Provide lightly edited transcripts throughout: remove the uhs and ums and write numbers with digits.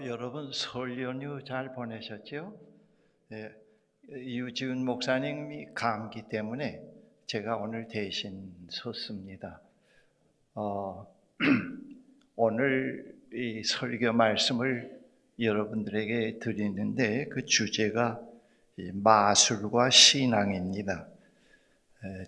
여러분 설 연휴 잘 보내셨죠? 네, 유지훈 목사님이 감기 때문에 제가 오늘 대신 섰습니다. 오늘 이 설교 말씀을 여러분들에게 드리는데 그 주제가 마술과 신앙입니다.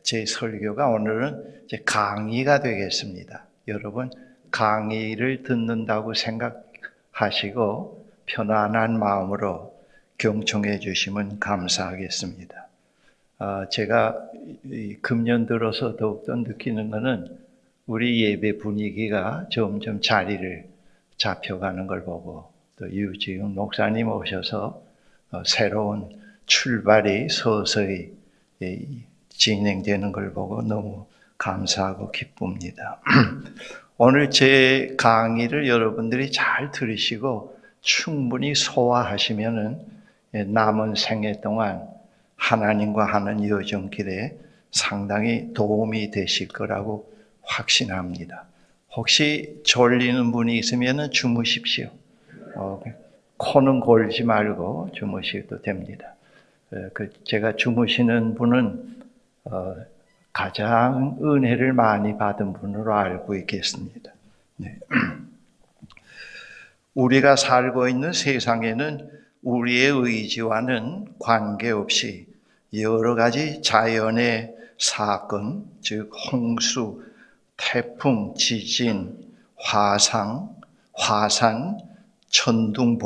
제 설교가 오늘은 제 강의가 되겠습니다. 여러분 강의를 듣는다고 생각하시고 편안한 마음으로 경청해 주시면 감사하겠습니다. 제가 금년 들어서 더욱더 느끼는 것은 우리 예배 분위기가 점점 자리를 잡혀가는 걸 보고 또 유지훈 목사님 오셔서 새로운 출발이 서서히 진행되는 걸 보고 너무 감사하고 기쁩니다. 오늘 제 강의를 여러분들이 잘 들으시고 충분히 소화하시면은 남은 생애 동안 하나님과 하는 여정길에 상당히 도움이 되실 거라고 확신합니다. 혹시 졸리는 분이 있으면 주무십시오. 코는 골지 말고 주무셔도 됩니다. 제가 주무시는 분은 가장 은혜를 많이 받은 분으로 알고 있겠습니다. 네. 우리가 살고 있는 세상에는 우리의 의지와는 관계없이 여러 가지 자연의 사건, 즉 홍수, 태풍, 지진, 화산, 천둥,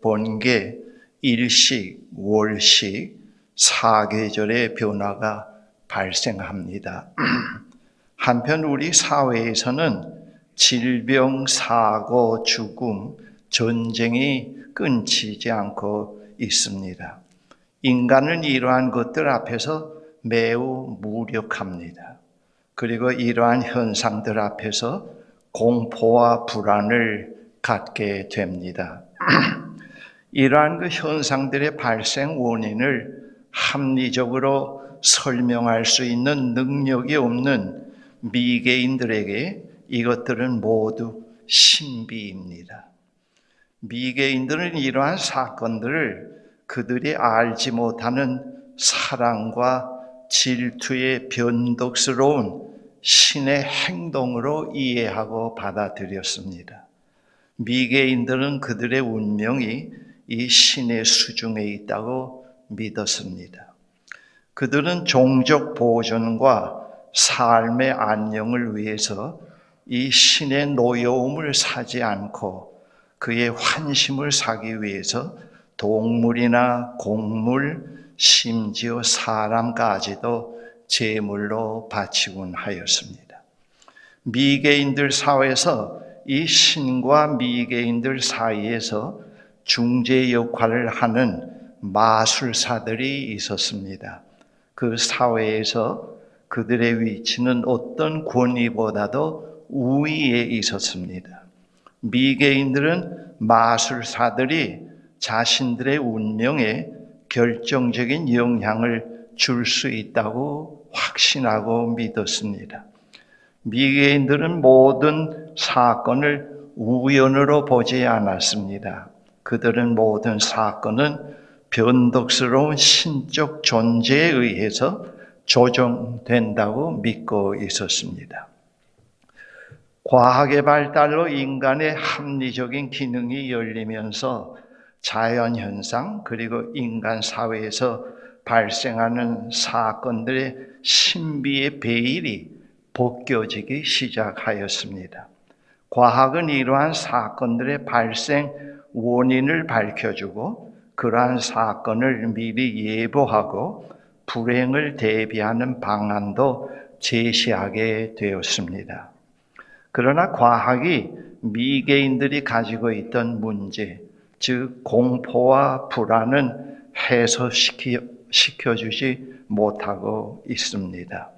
번개, 일식, 월식, 사계절의 변화가 발생합니다. 한편 우리 사회에서는 질병, 사고, 죽음, 전쟁이 끊이지 않고 있습니다. 인간은 이러한 것들 앞에서 매우 무력합니다. 그리고 이러한 현상들 앞에서 공포와 불안을 갖게 됩니다. 이러한 그 현상들의 발생 원인을 합리적으로 설명할 수 있는 능력이 없는 미개인들에게 이것들은 모두 신비입니다. 미개인들은 이러한 사건들을 그들이 알지 못하는 사랑과 질투의 변덕스러운 신의 행동으로 이해하고 받아들였습니다. 미개인들은 그들의 운명이 이 신의 수중에 있다고 믿었습니다. 그들은 종족 보존과 삶의 안녕을 위해서 이 신의 노여움을 사지 않고 그의 환심을 사기 위해서 동물이나 곡물, 심지어 사람까지도 제물로 바치곤 하였습니다. 미개인들 사회에서 이 신과 미개인들 사이에서 중재 역할을 하는 마술사들이 있었습니다. 그 사회에서 그들의 위치는 어떤 권위보다도 우위에 있었습니다. 미개인들은 마술사들이 자신들의 운명에 결정적인 영향을 줄 수 있다고 확신하고 믿었습니다. 미개인들은 모든 사건을 우연으로 보지 않았습니다. 그들은 모든 사건은 변덕스러운 신적 존재에 의해서 조정된다고 믿고 있었습니다. 과학의 발달로 인간의 합리적인 기능이 열리면서 자연현상 그리고 인간 사회에서 발생하는 사건들의 신비의 베일이 벗겨지기 시작하였습니다. 과학은 이러한 사건들의 발생 원인을 밝혀주고 그러한 사건을 미리 예보하고 불행을 대비하는 방안도 제시하게 되었습니다. 그러나 과학이 미개인들이 가지고 있던 문제, 즉 공포와 불안은 해소시켜주지 못하고 있습니다.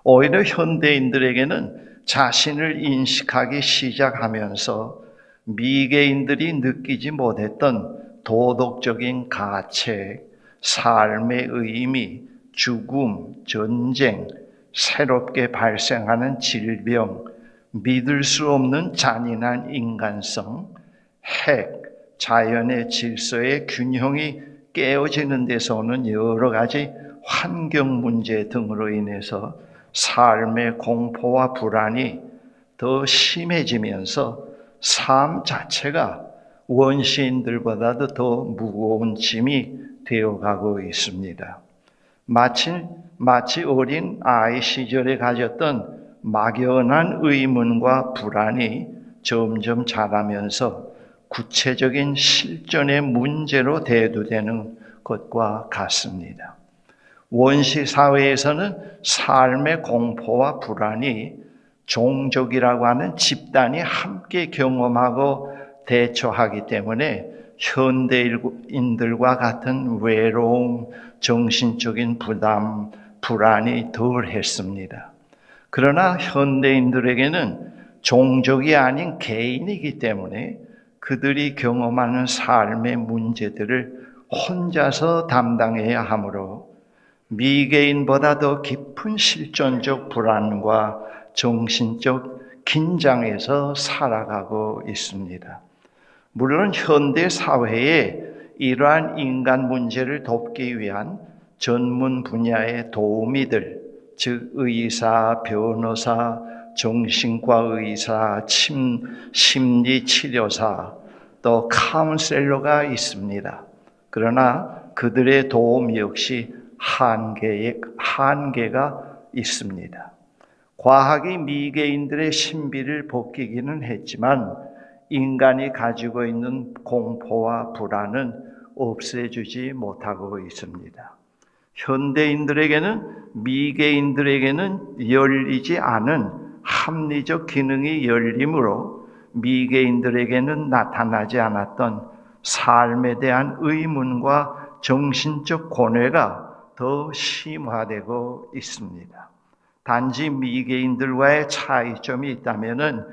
오히려 현대인들에게는 자신을 인식하기 시작하면서 미개인들이 느끼지 못했던 도덕적인 가책, 삶의 의미, 죽음, 전쟁, 새롭게 발생하는 질병, 믿을 수 없는 잔인한 인간성, 핵, 자연의 질서의 균형이 깨어지는 데서 오는 여러 가지 환경 문제 등으로 인해서 삶의 공포와 불안이 더 심해지면서 삶 자체가 원시인들보다도 더 무거운 짐이 되어가고 있습니다. 마치 어린 아이 시절에 가졌던 막연한 의문과 불안이 점점 자라면서 구체적인 실존의 문제로 대두되는 것과 같습니다. 원시 사회에서는 삶의 공포와 불안이 종족이라고 하는 집단이 함께 경험하고 대처하기 때문에 현대인들과 같은 외로움, 정신적인 부담, 불안이 덜했습니다. 그러나 현대인들에게는 종족이 아닌 개인이기 때문에 그들이 경험하는 삶의 문제들을 혼자서 담당해야 하므로 미개인보다 더 깊은 실존적 불안과 정신적 긴장에서 살아가고 있습니다. 물론 현대 사회에 이러한 인간 문제를 돕기 위한 전문 분야의 도우미들, 즉 의사, 변호사, 정신과 의사, 심리치료사, 또 카운셀러가 있습니다. 그러나 그들의 도움 역시 한계가 있습니다. 과학이 미개인들의 신비를 벗기기는 했지만 인간이 가지고 있는 공포와 불안은 없애주지 못하고 있습니다. 현대인들에게는 미개인들에게는 열리지 않은 합리적 기능이 열리므로 미개인들에게는 나타나지 않았던 삶에 대한 의문과 정신적 고뇌가 더 심화되고 있습니다. 단지 미개인들과의 차이점이 있다면은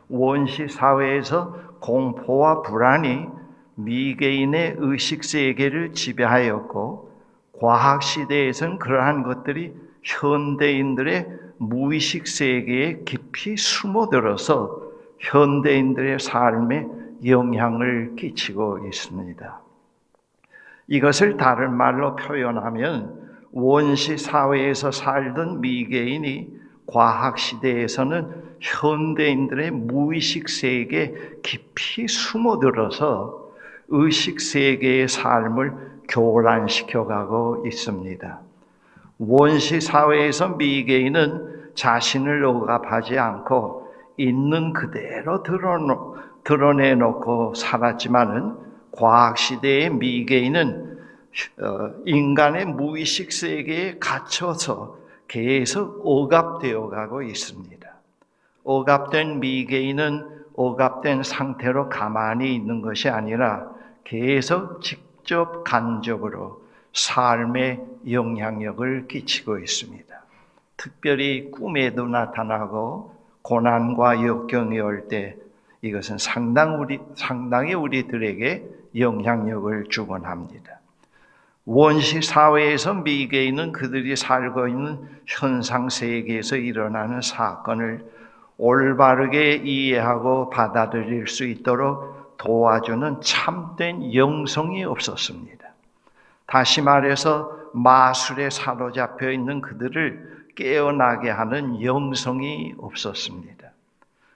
원시 사회에서 공포와 불안이 미개인의 의식 세계를 지배하였고 과학 시대에서는 그러한 것들이 현대인들의 무의식 세계에 깊이 숨어들어서 현대인들의 삶에 영향을 끼치고 있습니다. 이것을 다른 말로 표현하면 원시 사회에서 살던 미개인이 과학 시대에서는 현대인들의 무의식 세계에 깊이 숨어들어서 의식 세계의 삶을 교란시켜가고 있습니다. 원시 사회에서 미개인은 자신을 억압하지 않고 있는 그대로 드러내놓고 살았지만은 과학 시대의 미개인은 인간의 무의식 세계에 갇혀서 계속 억압되어 가고 있습니다. 억압된 미개인은 억압된 상태로 가만히 있는 것이 아니라 계속 직접 간접으로 삶에 영향력을 끼치고 있습니다. 특별히 꿈에도 나타나고 고난과 역경이 올 때 이것은 상당히 우리들에게 영향력을 주곤 합니다. 원시 사회에서 미개인은 그들이 살고 있는 현상 세계에서 일어나는 사건을 올바르게 이해하고 받아들일 수 있도록 도와주는 참된 영성이 없었습니다. 다시 말해서 마술에 사로잡혀 있는 그들을 깨어나게 하는 영성이 없었습니다.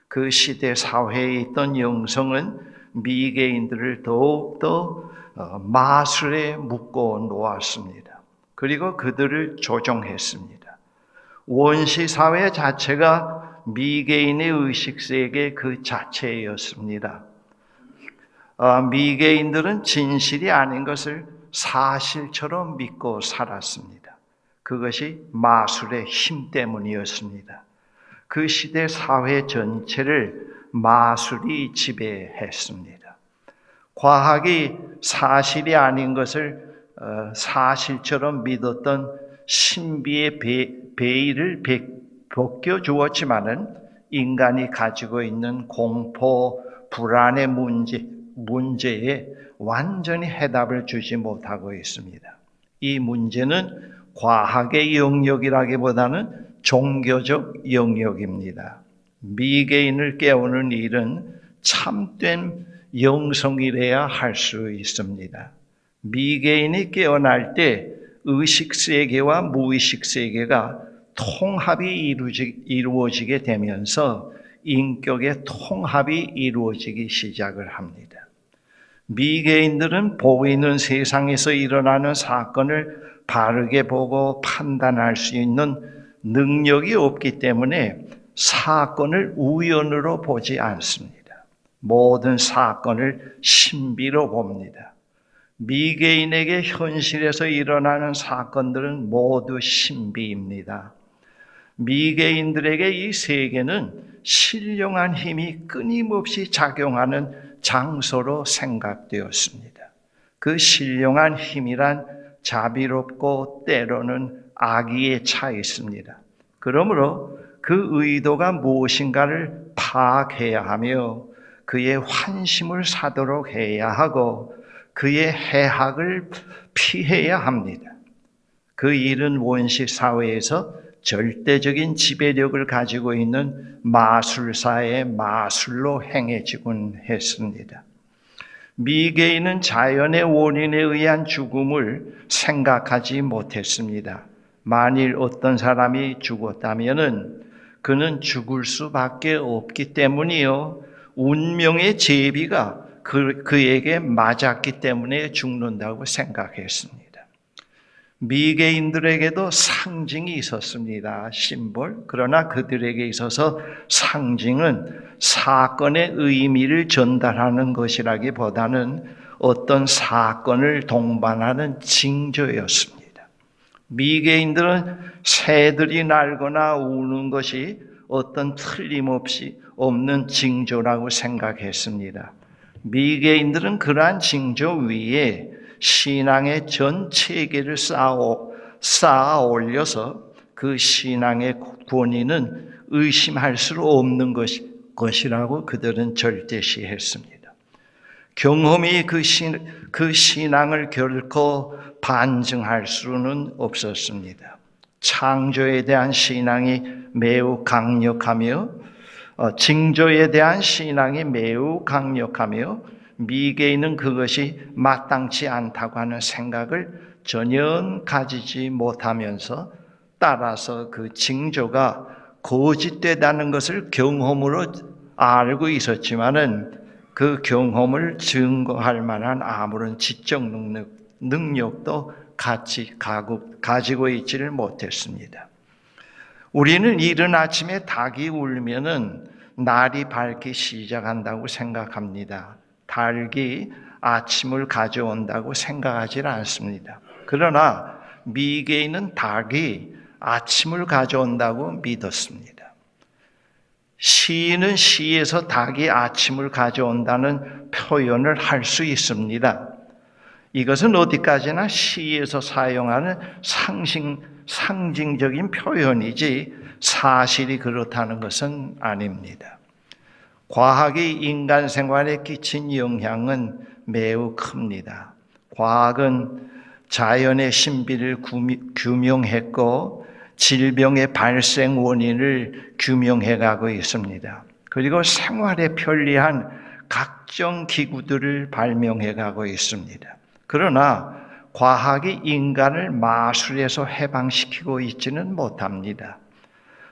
그 시대 사회에 있던 영성은 미개인들을 더욱더 마술에 묶어 놓았습니다. 그리고 그들을 조종했습니다. 원시 사회 자체가 미개인의 의식세계 그 자체였습니다. 미개인들은 진실이 아닌 것을 사실처럼 믿고 살았습니다. 그것이 마술의 힘 때문이었습니다. 그 시대 사회 전체를 마술이 지배했습니다. 과학이 사실이 아닌 것을 사실처럼 믿었던 신비의 베일을 벗겨주었지만은 인간이 가지고 있는 공포, 불안의 문제에 완전히 해답을 주지 못하고 있습니다. 이 문제는 과학의 영역이라기보다는 종교적 영역입니다. 미개인을 깨우는 일은 참된 영성이래야 할 수 있습니다. 미개인이 깨어날 때 의식세계와 무의식세계가 통합이 이루어지게 되면서 인격의 통합이 이루어지기 시작을 합니다. 미개인들은 보이는 세상에서 일어나는 사건을 바르게 보고 판단할 수 있는 능력이 없기 때문에 사건을 우연으로 보지 않습니다. 모든 사건을 신비로 봅니다. 미개인에게 현실에서 일어나는 사건들은 모두 신비입니다. 미개인들에게 이 세계는 신령한 힘이 끊임없이 작용하는 장소로 생각되었습니다. 그 신령한 힘이란 자비롭고 때로는 악의에 차 있습니다. 그러므로 그 의도가 무엇인가를 파악해야 하며 그의 환심을 사도록 해야 하고 그의 해악을 피해야 합니다. 그 일은 원시 사회에서 절대적인 지배력을 가지고 있는 마술사의 마술로 행해지곤 했습니다. 미개인은 자연의 원인에 의한 죽음을 생각하지 못했습니다. 만일 어떤 사람이 죽었다면 그는 죽을 수밖에 없기 때문이요. 운명의 제비가 그에게 맞았기 때문에 죽는다고 생각했습니다. 미개인들에게도 상징이 있었습니다. 심볼. 그러나 그들에게 있어서 상징은 사건의 의미를 전달하는 것이라기보다는 어떤 사건을 동반하는 징조였습니다. 미개인들은 새들이 날거나 우는 것이 어떤 틀림없이 없는 징조라고 생각했습니다. 미개인들은 그러한 징조 위에 신앙의 전 체계를 쌓아 올려서 그 신앙의 권위는 의심할 수 없는 것이라고 그들은 절대시했습니다. 경험이 그 신앙을 결코 반증할 수는 없었습니다. 창조에 대한 신앙이 매우 강력하며 징조에 대한 신앙이 매우 강력하며 미개인은 그것이 마땅치 않다고 하는 생각을 전혀 가지지 못하면서 따라서 그 징조가 거짓되다는 것을 경험으로 알고 있었지만은 그 경험을 증거할 만한 아무런 지적 능력도 같이 가지고 있지를 못했습니다. 우리는 이른 아침에 닭이 울면은 날이 밝기 시작한다고 생각합니다. 닭이 아침을 가져온다고 생각하지 않습니다. 그러나 미개인은 닭이 아침을 가져온다고 믿었습니다. 시인은 시에서 닭이 아침을 가져온다는 표현을 할 수 있습니다. 이것은 어디까지나 시에서 사용하는 상징적인 표현이지 사실이 그렇다는 것은 아닙니다. 과학이 인간 생활에 끼친 영향은 매우 큽니다. 과학은 자연의 신비를 규명했고 질병의 발생 원인을 규명해 가고 있습니다. 그리고 생활에 편리한 각종 기구들을 발명해 가고 있습니다. 그러나 과학이 인간을 마술에서 해방시키고 있지는 못합니다.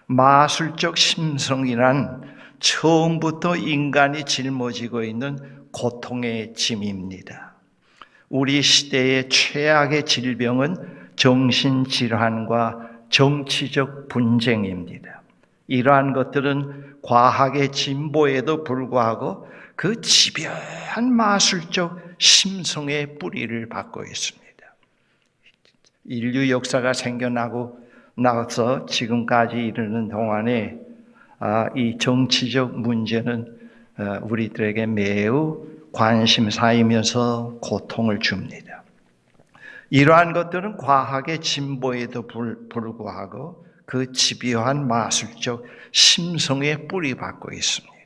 마술적 심성이란 처음부터 인간이 짊어지고 있는 고통의 짐입니다. 우리 시대의 최악의 질병은 정신질환과 정치적 분쟁입니다. 이러한 것들은 과학의 진보에도 불구하고 그 집요한 마술적 심성의 뿌리를 받고 있습니다. 인류 역사가 나서 지금까지 이르는 동안에 이 정치적 문제는 우리들에게 매우 관심사이면서 고통을 줍니다. 이러한 것들은 과학의 진보에도 불구하고 그 집요한 마술적 심성에 뿌리박고 있습니다.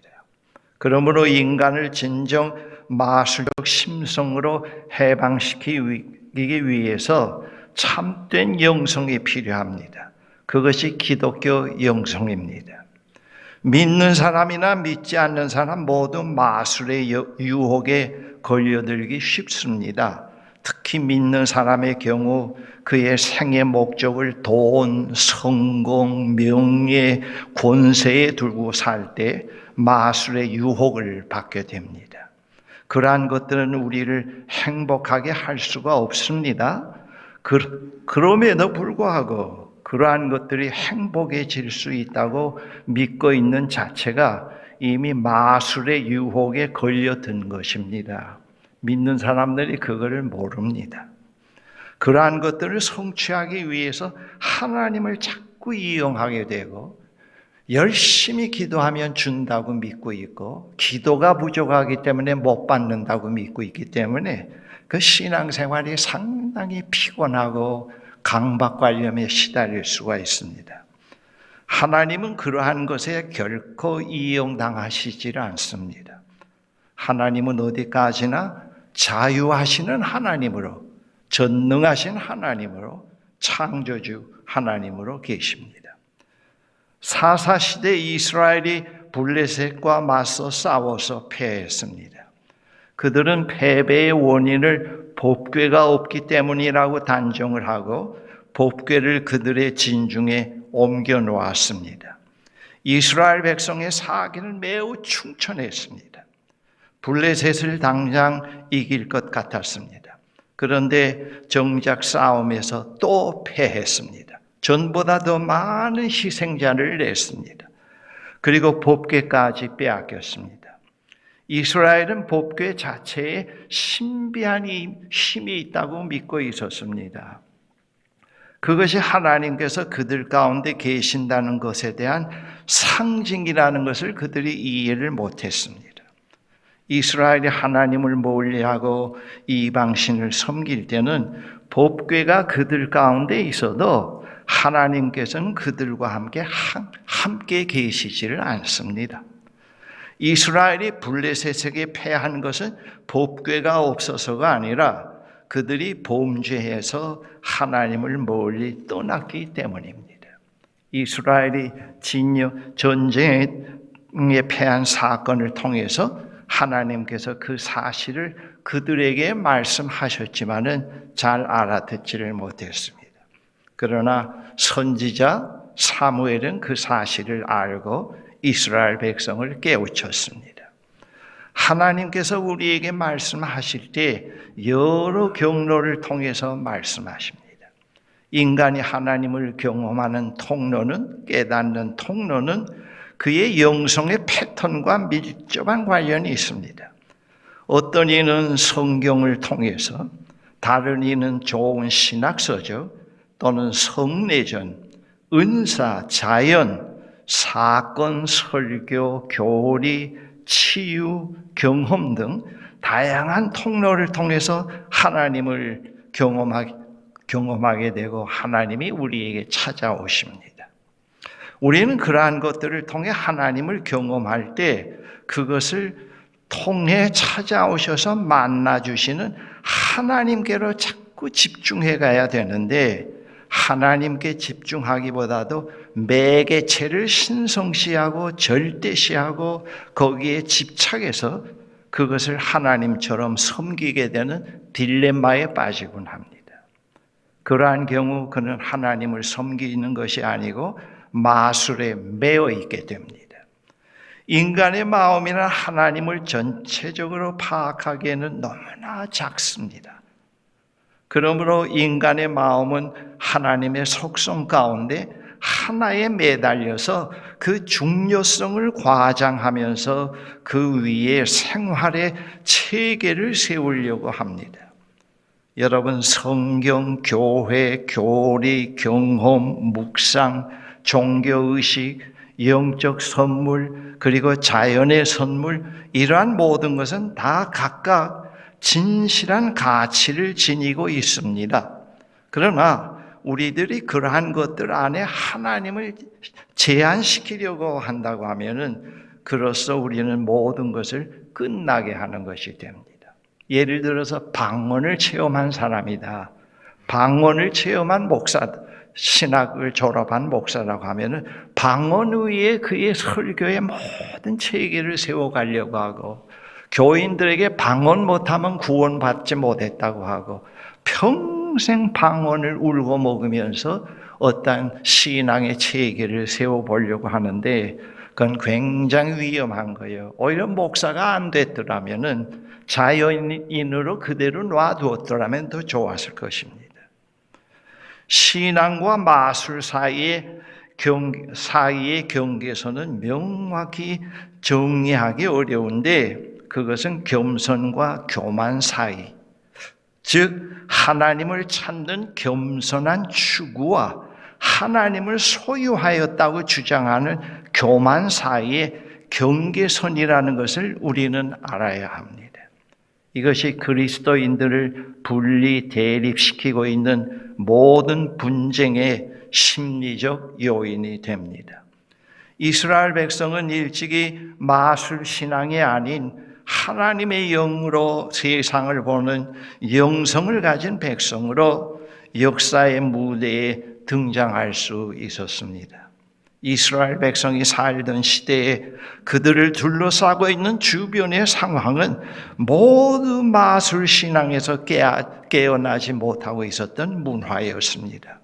그러므로 인간을 진정 마술적 심성으로 해방시키기 위해서 참된 영성이 필요합니다. 그것이 기독교 영성입니다. 믿는 사람이나 믿지 않는 사람 모두 마술의 유혹에 걸려들기 쉽습니다. 특히 믿는 사람의 경우 그의 생의 목적을 돈, 성공, 명예, 권세에 두고 살 때 마술의 유혹을 받게 됩니다. 그러한 것들은 우리를 행복하게 할 수가 없습니다. 그럼에도 불구하고 그러한 것들이 행복해질 수 있다고 믿고 있는 자체가 이미 마술의 유혹에 걸려든 것입니다. 믿는 사람들이 그것을 모릅니다. 그러한 것들을 성취하기 위해서 하나님을 자꾸 이용하게 되고 열심히 기도하면 준다고 믿고 있고 기도가 부족하기 때문에 못 받는다고 믿고 있기 때문에 그 신앙생활이 상당히 피곤하고 강박관념에 시달릴 수가 있습니다. 하나님은 그러한 것에 결코 이용당하시지 않습니다. 하나님은 어디까지나 자유하시는 하나님으로, 전능하신 하나님으로, 창조주 하나님으로 계십니다. 사사시대 이스라엘이 블레셋과 맞서 싸워서 패했습니다. 그들은 패배의 원인을 법궤가 없기 때문이라고 단정을 하고 법궤를 그들의 진중에 옮겨 놓았습니다. 이스라엘 백성의 사기는 매우 충천했습니다. 블레셋을 당장 이길 것 같았습니다. 그런데 정작 싸움에서 또 패했습니다. 전보다 더 많은 희생자를 냈습니다. 그리고 법궤까지 빼앗겼습니다. 이스라엘은 법궤 자체에 신비한 힘이 있다고 믿고 있었습니다. 그것이 하나님께서 그들 가운데 계신다는 것에 대한 상징이라는 것을 그들이 이해를 못했습니다. 이스라엘이 하나님을 멀리하고 이방신을 섬길 때는 법궤가 그들 가운데 있어도 하나님께서는 그들과 함께 계시지를 않습니다. 이스라엘이 블레셋에게 패한 것은 법궤가 없어서가 아니라 그들이 범죄해서 하나님을 멀리 떠났기 때문입니다. 이스라엘이 전쟁에 패한 사건을 통해서 하나님께서 그 사실을 그들에게 말씀하셨지만은 잘 알아듣지를 못했습니다. 그러나 선지자 사무엘은 그 사실을 알고 이스라엘 백성을 깨우쳤습니다. 하나님께서 우리에게 말씀하실 때 여러 경로를 통해서 말씀하십니다. 인간이 하나님을 경험하는 통로는, 깨닫는 통로는 그의 영성의 패턴과 밀접한 관련이 있습니다. 어떤 이는 성경을 통해서, 다른 이는 좋은 신학서적 또는 성례전, 은사, 자연, 사건, 설교, 교리, 치유, 경험 등 다양한 통로를 통해서 하나님을 경험하게 되고 하나님이 우리에게 찾아오십니다. 우리는 그러한 것들을 통해 하나님을 경험할 때 그것을 통해 찾아오셔서 만나주시는 하나님께로 자꾸 집중해 가야 되는데 하나님께 집중하기보다도 매개체를 신성시하고 절대시하고 거기에 집착해서 그것을 하나님처럼 섬기게 되는 딜레마에 빠지곤 합니다. 그러한 경우 그는 하나님을 섬기는 것이 아니고 마술에 매여 있게 됩니다. 인간의 마음이란 하나님을 전체적으로 파악하기에는 너무나 작습니다. 그러므로 인간의 마음은 하나님의 속성 가운데 하나에 매달려서 그 중요성을 과장하면서 그 위에 생활의 체계를 세우려고 합니다. 여러분, 성경, 교회, 교리, 경험, 묵상, 종교의식, 영적 선물, 그리고 자연의 선물, 이러한 모든 것은 다 각각 진실한 가치를 지니고 있습니다. 그러나 우리들이 그러한 것들 안에 하나님을 제한시키려고 한다고 하면은 그로써 우리는 모든 것을 끝나게 하는 것이 됩니다. 예를 들어서 방언을 체험한 사람이다. 방언을 체험한 목사, 신학을 졸업한 목사라고 하면은 방언 위에 그의 설교의 모든 체계를 세워가려고 하고, 교인들에게 방언 못하면 구원받지 못했다고 하고, 평생 방언을 울고 먹으면서 어떤 신앙의 체계를 세워보려고 하는데, 그건 굉장히 위험한 거예요. 오히려 목사가 안 됐더라면은, 자연인으로 그대로 놔두었더라면 더 좋았을 것입니다. 신앙과 마술 사이의 경계선은 명확히 정리하기 어려운데, 그것은 겸손과 교만 사이, 즉 하나님을 찾는 겸손한 추구와 하나님을 소유하였다고 주장하는 교만 사이의 경계선이라는 것을 우리는 알아야 합니다. 이것이 그리스도인들을 분리 대립시키고 있는 모든 분쟁의 심리적 요인이 됩니다. 이스라엘 백성은 일찍이 마술 신앙이 아닌 하나님의 영으로 세상을 보는 영성을 가진 백성으로 역사의 무대에 등장할 수 있었습니다. 이스라엘 백성이 살던 시대에 그들을 둘러싸고 있는 주변의 상황은 모두 마술 신앙에서 깨어나지 못하고 있었던 문화였습니다.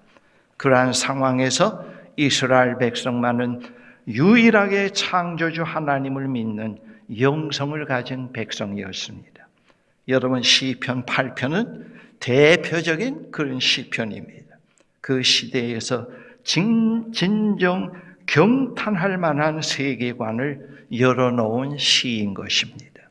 그러한 상황에서 이스라엘 백성만은 유일하게 창조주 하나님을 믿는 영성을 가진 백성이었습니다. 여러분, 시편 8편은 대표적인 그런 시편입니다. 그 시대에서 진정 경탄할 만한 세계관을 열어놓은 시인 것입니다.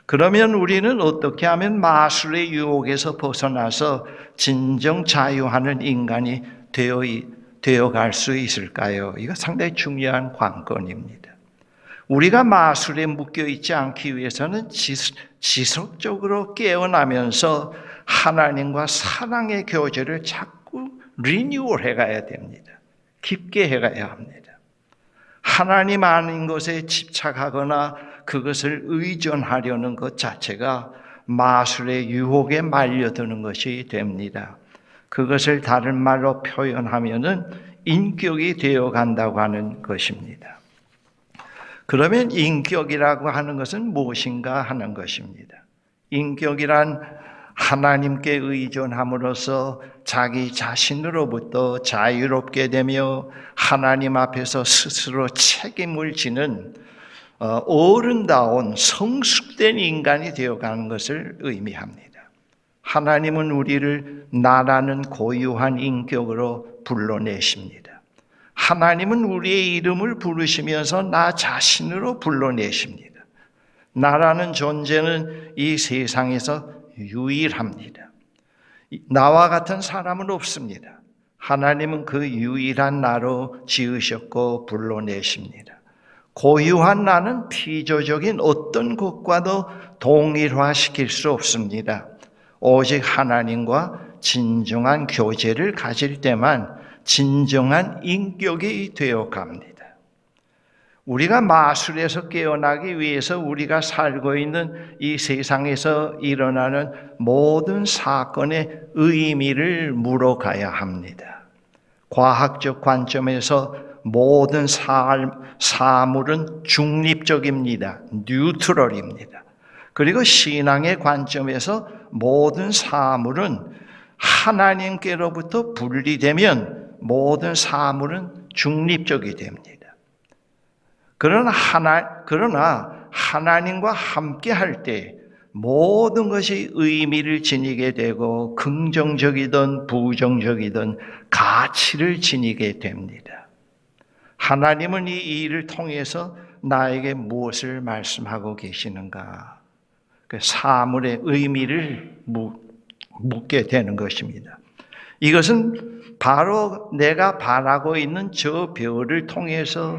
그러면 우리는 어떻게 하면 마술의 유혹에서 벗어나서 진정 자유하는 인간이 되어갈 수 있을까요? 이거 상당히 중요한 관건입니다. 우리가 마술에 묶여있지 않기 위해서는 지속적으로 깨어나면서 하나님과 사랑의 교제를 자꾸 리뉴얼 해가야 됩니다. 깊게 해가야 합니다. 하나님 아닌 것에 집착하거나 그것을 의존하려는 것 자체가 마술의 유혹에 말려드는 것이 됩니다. 그것을 다른 말로 표현하면은 인격이 되어 간다고 하는 것입니다. 그러면 인격이라고 하는 것은 무엇인가 하는 것입니다. 인격이란 하나님께 의존함으로써 자기 자신으로부터 자유롭게 되며 하나님 앞에서 스스로 책임을 지는 어른다운 성숙된 인간이 되어가는 것을 의미합니다. 하나님은 우리를 나라는 고유한 인격으로 불러내십니다. 하나님은 우리의 이름을 부르시면서 나 자신으로 불러내십니다. 나라는 존재는 이 세상에서 유일합니다. 나와 같은 사람은 없습니다. 하나님은 그 유일한 나로 지으셨고 불러내십니다. 고유한 나는 피조적인 어떤 것과도 동일화시킬 수 없습니다. 오직 하나님과 진정한 교제를 가질 때만 진정한 인격이 되어 갑니다. 우리가 마술에서 깨어나기 위해서 우리가 살고 있는 이 세상에서 일어나는 모든 사건의 의미를 물어가야 합니다. 과학적 관점에서 모든 사물은 중립적입니다. 뉴트럴입니다. 그리고 신앙의 관점에서 모든 사물은 하나님께로부터 분리되면 모든 사물은 중립적이 됩니다. 그러나 하나님과 함께 할 때 모든 것이 의미를 지니게 되고 긍정적이든 부정적이든 가치를 지니게 됩니다. 하나님은 이 일을 통해서 나에게 무엇을 말씀하고 계시는가? 그 사물의 의미를 묻게 되는 것입니다. 이것은 바로 내가 바라고 있는 저 별을 통해서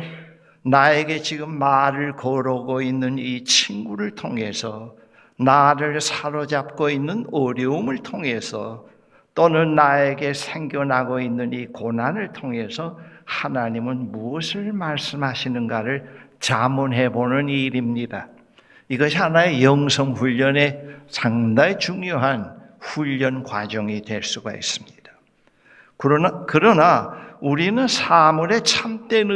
나에게 지금 말을 걸어오고 있는 이 친구를 통해서 나를 사로잡고 있는 어려움을 통해서 또는 나에게 생겨나고 있는 이 고난을 통해서 하나님은 무엇을 말씀하시는가를 자문해 보는 일입니다. 이것이 하나의 영성 훈련의 상당히 중요한 훈련 과정이 될 수가 있습니다. 그러나 우리는 사물의 참된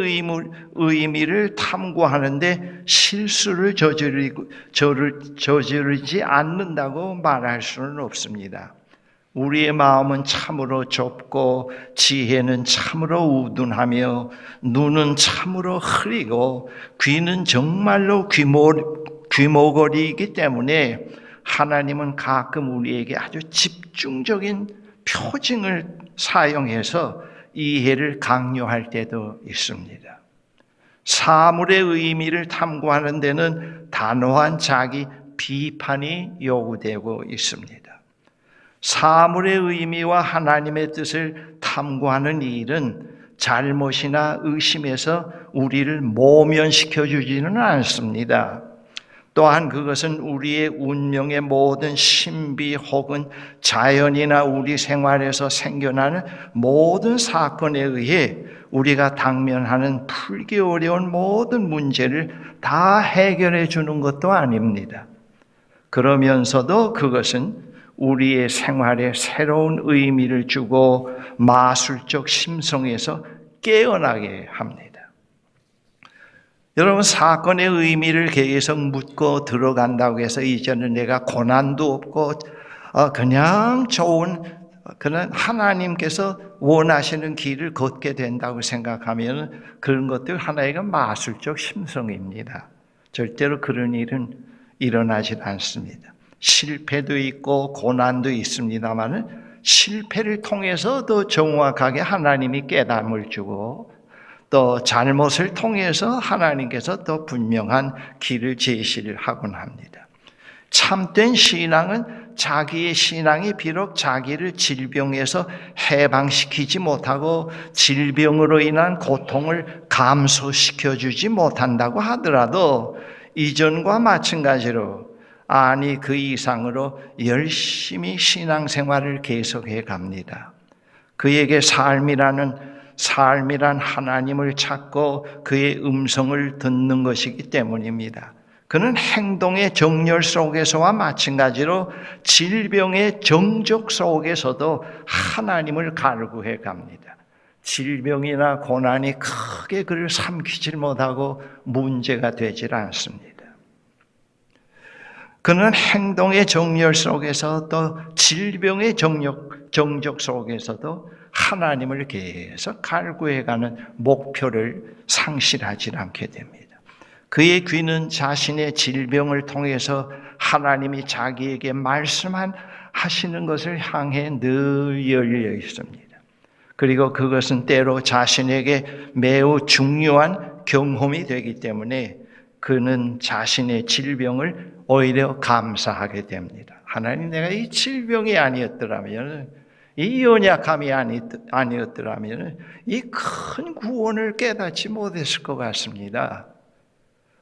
의미를 탐구하는데 실수를 저지르지 않는다고 말할 수는 없습니다. 우리의 마음은 참으로 좁고 지혜는 참으로 우둔하며 눈은 참으로 흐리고 귀는 정말로 귀머거리이기 때문에 하나님은 가끔 우리에게 아주 집중적인 표징을 사용해서 이해를 강요할 때도 있습니다. 사물의 의미를 탐구하는 데는 단호한 자기 비판이 요구되고 있습니다. 사물의 의미와 하나님의 뜻을 탐구하는 이 일은 잘못이나 의심에서 우리를 모면시켜 주지는 않습니다. 또한 그것은 우리의 운명의 모든 신비 혹은 자연이나 우리 생활에서 생겨나는 모든 사건에 의해 우리가 당면하는 풀기 어려운 모든 문제를 다 해결해 주는 것도 아닙니다. 그러면서도 그것은 우리의 생활에 새로운 의미를 주고 마술적 심성에서 깨어나게 합니다. 여러분, 사건의 의미를 계속 묻고 들어간다고 해서 이제는 내가 고난도 없고 그냥 좋은 그런 하나님께서 원하시는 길을 걷게 된다고 생각하면 그런 것들 하나의 마술적 심성입니다. 절대로 그런 일은 일어나지 않습니다. 실패도 있고 고난도 있습니다만 실패를 통해서 더 정확하게 하나님이 깨달음을 주고 또 잘못을 통해서 하나님께서 더 분명한 길을 제시를 하곤 합니다. 참된 신앙은 자기의 신앙이 비록 자기를 질병에서 해방시키지 못하고 질병으로 인한 고통을 감소시켜주지 못한다고 하더라도 이전과 마찬가지로 아니 그 이상으로 열심히 신앙생활을 계속해 갑니다. 그에게 삶이란 하나님을 찾고 그의 음성을 듣는 것이기 때문입니다. 그는 행동의 정렬 속에서와 마찬가지로 질병의 정적 속에서도 하나님을 갈구해 갑니다. 질병이나 고난이 크게 그를 삼키질 못하고 문제가 되질 않습니다. 그는 행동의 정렬 속에서도 질병의 정적 속에서도 하나님을 계속 갈구해가는 목표를 상실하지 않게 됩니다. 그의 귀는 자신의 질병을 통해서 하나님이 자기에게 말씀하시는 것을 향해 늘 열려 있습니다. 그리고 그것은 때로 자신에게 매우 중요한 경험이 되기 때문에 그는 자신의 질병을 오히려 감사하게 됩니다. 하나님, 내가 이 질병이 아니었더라면, 이 연약함이 아니었더라면 이 큰 구원을 깨닫지 못했을 것 같습니다.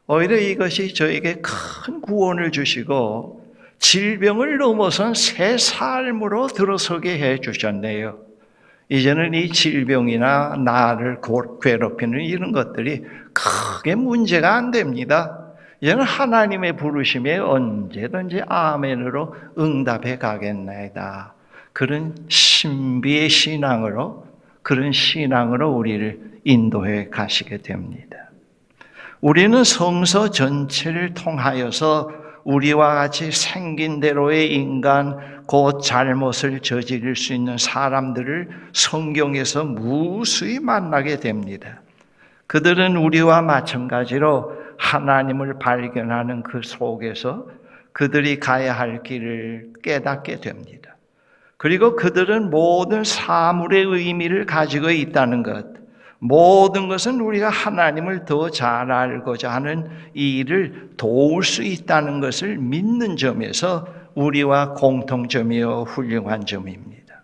오히려 이것이 저에게 큰 구원을 주시고 질병을 넘어선 새 삶으로 들어서게 해 주셨네요. 이제는 이 질병이나 나를 괴롭히는 이런 것들이 크게 문제가 안 됩니다. 이제는 하나님의 부르심에 언제든지 아멘으로 응답해 가겠나이다. 그런 신비의 신앙으로, 그런 신앙으로 우리를 인도해 가시게 됩니다. 우리는 성서 전체를 통하여서 우리와 같이 생긴 대로의 인간, 곧 잘못을 저지를 수 있는 사람들을 성경에서 무수히 만나게 됩니다. 그들은 우리와 마찬가지로 하나님을 발견하는 그 속에서 그들이 가야 할 길을 깨닫게 됩니다. 그리고 그들은 모든 사물의 의미를 가지고 있다는 것, 모든 것은 우리가 하나님을 더 잘 알고자 하는 이 일을 도울 수 있다는 것을 믿는 점에서 우리와 공통점이요 훌륭한 점입니다.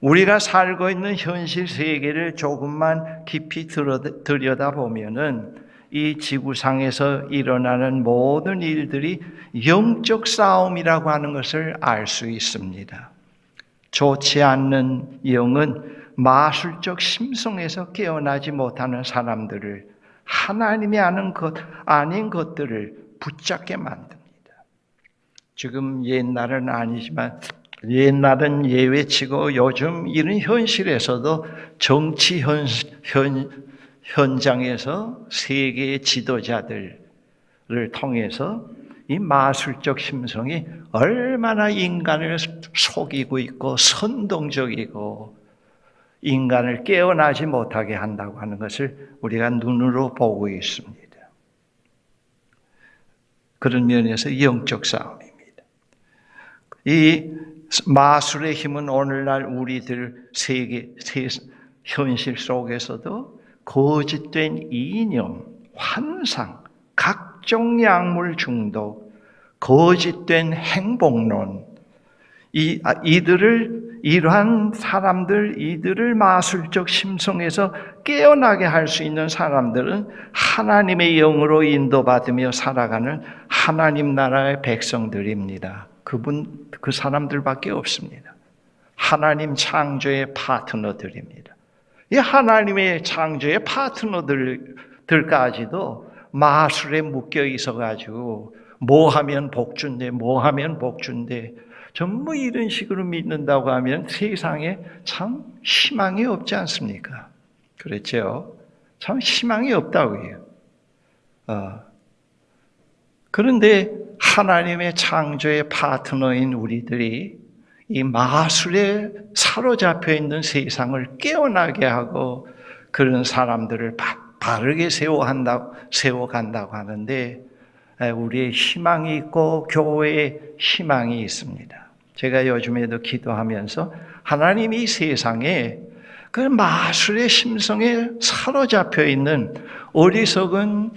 우리가 살고 있는 현실 세계를 조금만 깊이 들여다보면은 이 지구상에서 일어나는 모든 일들이 영적 싸움이라고 하는 것을 알 수 있습니다. 좋지 않는 영은 마술적 심성에서 깨어나지 못하는 사람들을 하나님이 아닌 것들을 붙잡게 만듭니다. 지금 옛날은 아니지만 옛날은 예외치고 요즘 이런 현실에서도 정치 현장에서 세계의 지도자들을 통해서 이 마술적 심성이 얼마나 인간을 속이고 있고 선동적이고 인간을 깨어나지 못하게 한다고 하는 것을 우리가 눈으로 보고 있습니다. 그런 면에서 영적 싸움입니다. 이 마술의 힘은 오늘날 우리들 현실 속에서도 거짓된 이념, 환상, 각종 약물 중독, 거짓된 행복론, 이러한 사람들, 이들을 마술적 심성에서 깨어나게 할 수 있는 사람들은 하나님의 영으로 인도받으며 살아가는 하나님 나라의 백성들입니다. 그 사람들밖에 없습니다. 하나님 창조의 파트너들입니다. 이 하나님의 창조의 파트너들까지도 마술에 묶여 있어가지고 뭐 하면 복준대, 뭐 하면 복준대, 전부 이런 식으로 믿는다고 하면 세상에 참 희망이 없지 않습니까? 그렇죠? 참 희망이 없다고요. 그런데 하나님의 창조의 파트너인 우리들이 이 마술에 사로잡혀 있는 세상을 깨어나게 하고 그런 사람들을 바르게 세워간다고 하는데 우리의 희망이 있고 교회에 희망이 있습니다. 제가 요즘에도 기도하면서 하나님이 이 세상에 그 마술의 심성에 사로잡혀 있는 어리석은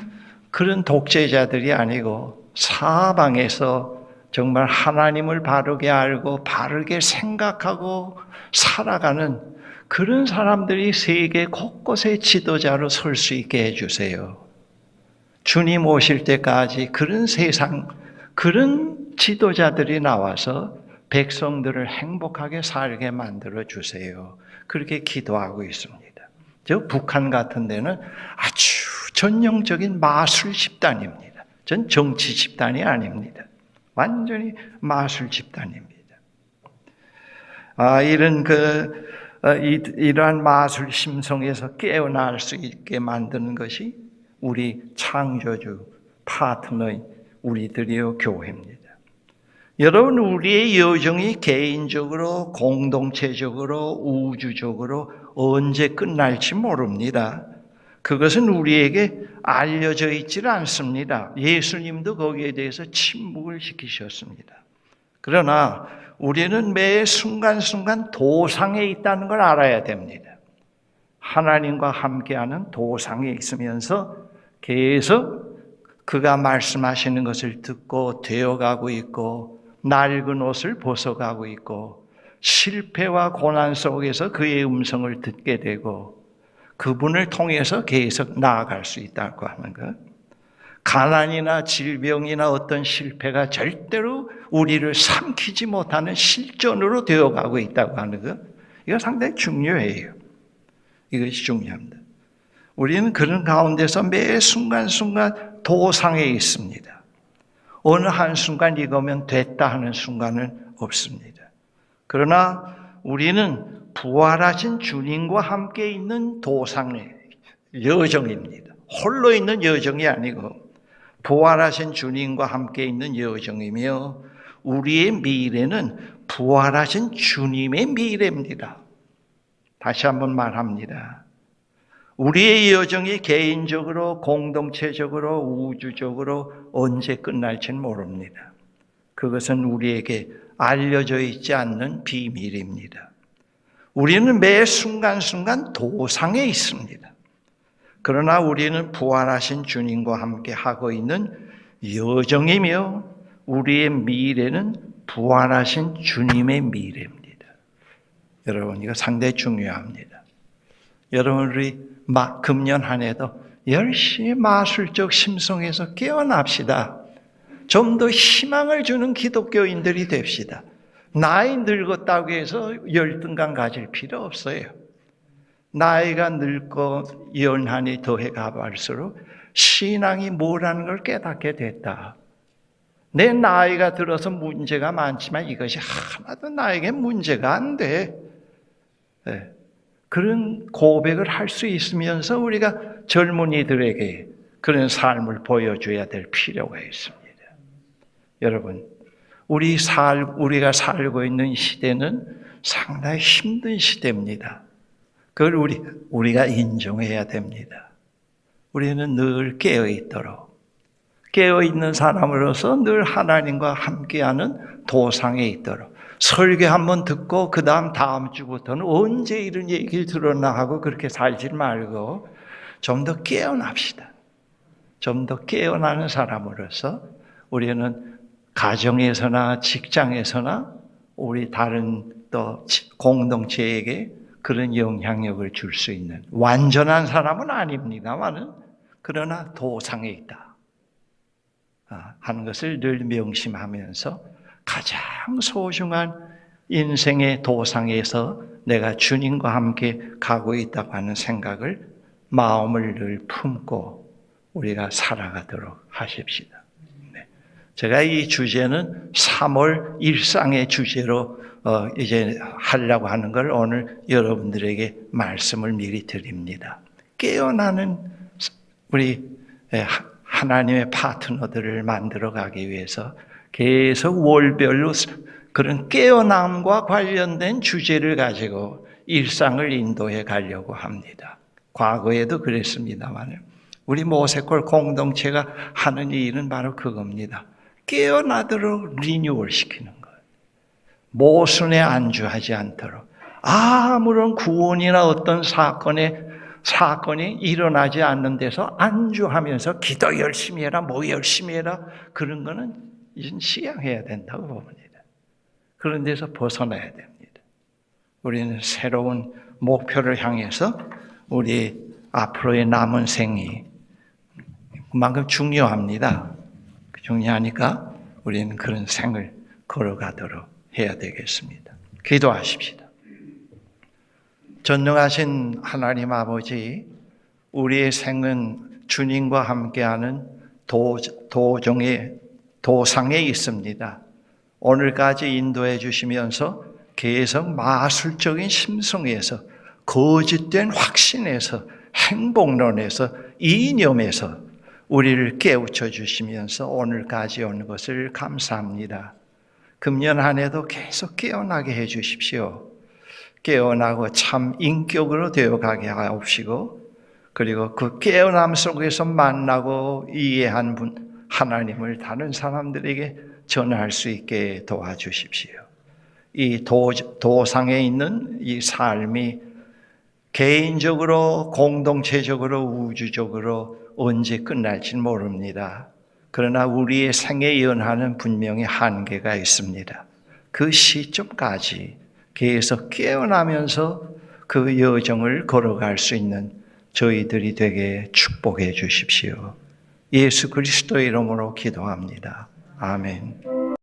그런 독재자들이 아니고 사방에서 정말 하나님을 바르게 알고 바르게 생각하고 살아가는 그런 사람들이 세계 곳곳의 지도자로 설 수 있게 해주세요. 주님 오실 때까지 그런 세상, 그런 지도자들이 나와서 백성들을 행복하게 살게 만들어 주세요. 그렇게 기도하고 있습니다. 저 북한 같은 데는 아주 전형적인 마술 집단입니다. 전 정치 집단이 아닙니다. 완전히 마술 집단입니다. 이러한 마술 심성에서 깨어날 수 있게 만드는 것이 우리 창조주 파트너인 우리들이요 교회입니다. 여러분, 우리의 여정이 개인적으로, 공동체적으로, 우주적으로 언제 끝날지 모릅니다. 그것은 우리에게 알려져 있지 않습니다. 예수님도 거기에 대해서 침묵을 지키셨습니다. 그러나 우리는 매 순간순간 도상에 있다는 걸 알아야 됩니다. 하나님과 함께하는 도상에 있으면서 계속 그가 말씀하시는 것을 듣고 되어가고 있고 낡은 옷을 벗어가고 있고 실패와 고난 속에서 그의 음성을 듣게 되고 그분을 통해서 계속 나아갈 수 있다고 하는 것. 가난이나 질병이나 어떤 실패가 절대로 우리를 삼키지 못하는 실존으로 되어가고 있다고 하는 것. 이거 상당히 중요해요. 이것이 중요합니다. 우리는 그런 가운데서 매 순간순간 도상에 있습니다. 어느 한순간 이거면 됐다 하는 순간은 없습니다. 그러나 우리는 부활하신 주님과 함께 있는 도상의 여정입니다. 홀로 있는 여정이 아니고 부활하신 주님과 함께 있는 여정이며 우리의 미래는 부활하신 주님의 미래입니다. 다시 한번 말합니다. 우리의 여정이 개인적으로, 공동체적으로, 우주적으로 언제 끝날지는 모릅니다. 그것은 우리에게 알려져 있지 않는 비밀입니다. 우리는 매 순간순간 도상에 있습니다. 그러나 우리는 부활하신 주님과 함께 하고 있는 여정이며 우리의 미래는 부활하신 주님의 미래입니다. 여러분, 이거 상당히 중요합니다. 여러분, 우리 금년 한 해도 열심히 마술적 심성에서 깨어납시다. 좀 더 희망을 주는 기독교인들이 됩시다. 나이 늙었다고 해서 열등감 가질 필요 없어요. 나이가 늙고 연한이 더해 가갈수록 신앙이 뭐라는 걸 깨닫게 됐다. 내 나이가 들어서 문제가 많지만 이것이 하나도 나에게 문제가 안 돼. 네. 그런 고백을 할 수 있으면서 우리가 젊은이들에게 그런 삶을 보여줘야 될 필요가 있습니다. 여러분, 우리가 살고 있는 시대는 상당히 힘든 시대입니다. 그걸 우리가 인정해야 됩니다. 우리는 늘 깨어있는 사람으로서 늘 하나님과 함께하는 도상에 있도록, 설교 한번 듣고 그 다음 주부터는 언제 이런 얘기를 들었나 하고 그렇게 살지 말고 좀 더 깨어납시다. 좀 더 깨어나는 사람으로서 우리는 가정에서나 직장에서나 우리 다른 또 공동체에게 그런 영향력을 줄 수 있는 완전한 사람은 아닙니다만은 그러나 도상에 있다 하는 것을 늘 명심하면서 가장 소중한 인생의 도상에서 내가 주님과 함께 가고 있다고 하는 생각을 마음을 늘 품고 우리가 살아가도록 하십시다. 제가 이 주제는 3월 일상의 주제로 이제 하려고 하는 걸 오늘 여러분들에게 말씀을 미리 드립니다. 깨어나는 우리 하나님의 파트너들을 만들어 가기 위해서 계속 월별로 그런 깨어남과 관련된 주제를 가지고 일상을 인도해 가려고 합니다. 과거에도 그랬습니다만 우리 모세골 공동체가 하는 일은 바로 그겁니다. 깨어나도록 리뉴얼 시키는 거예요. 모순에 안주하지 않도록 아무런 구원이나 어떤 사건이 일어나지 않는 데서 안주하면서 기도 열심히 해라, 뭐 열심히 해라 그런 거는 이젠 시향해야 된다고 봅니다. 그런 데서 벗어나야 됩니다. 우리는 새로운 목표를 향해서 우리 앞으로의 남은 생이 그만큼 중요합니다. 중요하니까 우리는 그런 생을 걸어가도록 해야 되겠습니다. 기도하십시다. 전능하신 하나님 아버지, 우리의 생은 주님과 함께하는 도상에 있습니다. 오늘까지 인도해 주시면서 계속 마술적인 심성에서 거짓된 확신에서 행복론에서 이념에서 우리를 깨우쳐 주시면서 오늘까지 온 것을 감사합니다. 금년 한 해도 계속 깨어나게 해 주십시오. 깨어나고 참 인격으로 되어가게 하옵시고 그리고 그 깨어남 속에서 만나고 이해한 분 하나님을 다른 사람들에게 전할 수 있게 도와주십시오. 이 도상에 있는 이 삶이 개인적으로 공동체적으로 우주적으로 언제 끝날지는 모릅니다. 그러나 우리의 생의 연한은 분명히 한계가 있습니다. 그 시점까지 계속 깨어나면서 그 여정을 걸어갈 수 있는 저희들이 되게 축복해 주십시오. 예수 그리스도의 이름으로 기도합니다. 아멘.